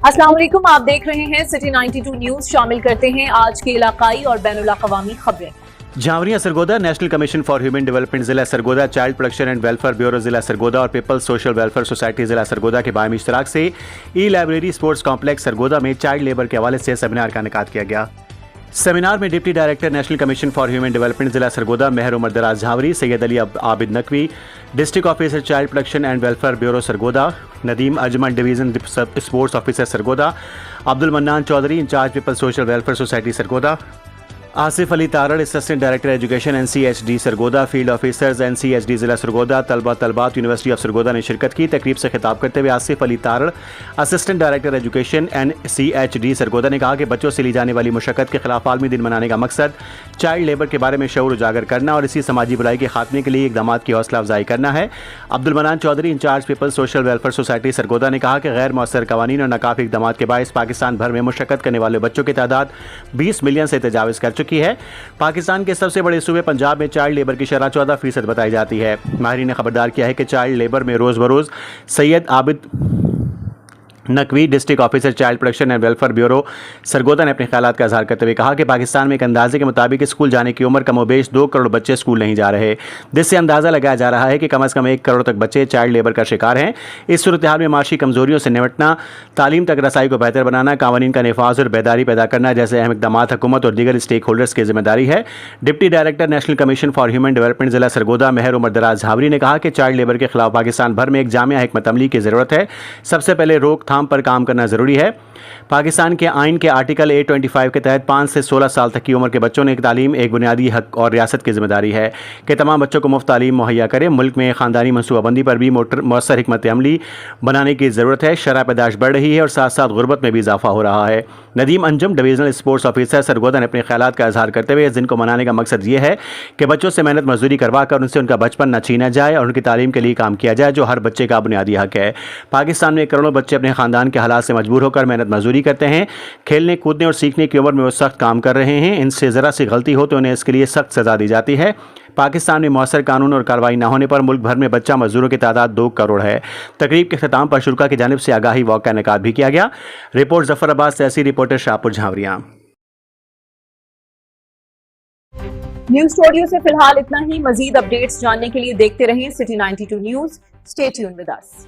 अस्सलाम वालेकुम, आप देख रहे हैं सिटी 92 न्यूज। शामिल करते हैं आज की इलाकाई और बैनुल-अक़वामी खबरें। Jhawarian Sargodha National Commission for Human Development जिला Sargodha, Child Protection and Welfare Bureau जिला सरगोदा और पीपल्स सोशल वेलफेयर सोसाइटी जिला सरगोदा के बाहमी इश्तराक से ई लाइब्रेरी स्पोर्ट्स कॉम्प्लेक्स सरगोदा में चाइल्ड लेबर के हवाले से सेमिनार का इनेकाद किया गया। सेमिनार में deputy director National Commission for Human Development जिला Sargodha Mehar Umar Daraz Jhawari, Syed Ali Abid Naqvi, district officer Child Protection and Welfare Bureau Sargodha, Nadeem Ajmal division sports officer Sargodha, Abdul Mannan Chaudhry incharge peoples Social Welfare Society Sargodha, Asif Ali Tarar assistant director education NCHD Sargodha, field officers NCHD जिला सरगोदा, तलबात University of Sargodha ने शिरकत की। तकरीब से खिताब करते हुए Asif Ali Tarar assistant director education NCHD Sargodha ने कहा कि बच्चों से ली जाने वाली मुशक्कत के खिलाफ आलमी दिन मनाने का मकसद चाइल्ड लेबर के बारे में शऊर उजागर करना और इसी समाजी बुराई के खात्मे के लिए इकदामात की हौसला अफजाई करना है। Abdul Mannan Chaudhry incharge peoples Social Welfare Society Sargodha ने कहा कि गैर मौसर कवानीन और नाकाफी इकदामात के बायस पाकिस्तान भर में मुशक्कत करने वाले बच्चों की तादाद 20 मिलियन से तजावज़ कर चुकी है। पाकिस्तान के सबसे बड़े सूबे पंजाब में चाइल्ड लेबर की शरह 14% बताई जाती है। माहिरीन ने खबरदार किया है कि चाइल्ड लेबर में रोज़ बरोज़ Syed Abid Naqvi district officer Child Protection and Welfare Bureau Sargodha ने अपने ख्यालात का इजहार करते हुए कहा कि पाकिस्तान में एक अंदाजे के मुताबिक स्कूल जाने की उम्र कमोबेश 2 करोड़ बच्चे स्कूल नहीं जा रहे, जिससे अंदाज़ा लगाया जा रहा है कि कम अज़ कम 1 करोड़ तक बच्चे चाइल्ड लेबर का शिकार हैं। इस सूरत हाल में माशी कमजोरियों से निपटना, तालीम तक रसाई को बेहतर बनाना, कानून का नफाज और बेदारी पैदा करना जैसे अहम इक़दाम हुकूमत और दीगर स्टेक होल्डर्स की जिम्मेदारी है। Deputy director National Commission for Human Development जिला सरगोदा महर उमर दराज झावरी ने कहा कि चाइल्ड लेबर के खिलाफ पाकिस्तान भर में एक जामिया हिकमत अमली की ज़रूरत है। सबसे पहले रोकथाम पर काम करना ज़रूरी है। पाकिस्तान के आइन के आर्टिकल 825 के तहत 5 से 16 साल तक की उम्र के बच्चों ने एक तालीम एक बुनियादी हक और रियासत की जिम्मेदारी है कि तमाम बच्चों को मुफ्त तालीम मुहैया करें। मुल्क में ख़ानदानी मनसूबाबंदी पर भी मौसर हिकमत अमली बनाने की ज़रूरत है। शरह पैदाश बढ़ रही है और साथ साथ गुर्बत में भी इजाफा हो रहा है। Nadeem Anjum divisional sports officer Sargodha ने अपने ख्यालात का इजहार करते हुए इस दिन को मनाने का मकसद ये है कि बच्चों से मेहनत मजदूरी करवा कर उनसे उनका बचपन न छीना जाए और उनकी तालीम के लिए काम किया जाए जो हर बच्चे का बुनियादी हक है। पाकिस्तान में करोड़ों बच्चे अपने ख़ानदान के हालात से मजबूर होकर मेहनत मजदूरी करते हैं। खेलने कूदने और सीखने की उम्र में वो सख्त काम कर रहे हैं। इनसे ज़रा सी गलती हो तो उन्हें इसके लिए सख्त सज़ा दी जाती है। पाकिस्तान में मौसर कानून और कार्रवाई न होने पर मुल्क भर में बच्चा मजदूरों की तादाद 2 करोड़ है। तकरीब के अख्ताम पर शुरा की जानिब से आगाही वॉक का इनेकाद भी किया गया। रिपोर्ट जफर अब्बास तहसील रिपोर्टर शाहपुर झावरियां। न्यूज स्टूडियो से फिलहाल इतना ही। मजीद अपडेट्स जानने के लिए देखते रहें city 92 news. Stay tuned with us.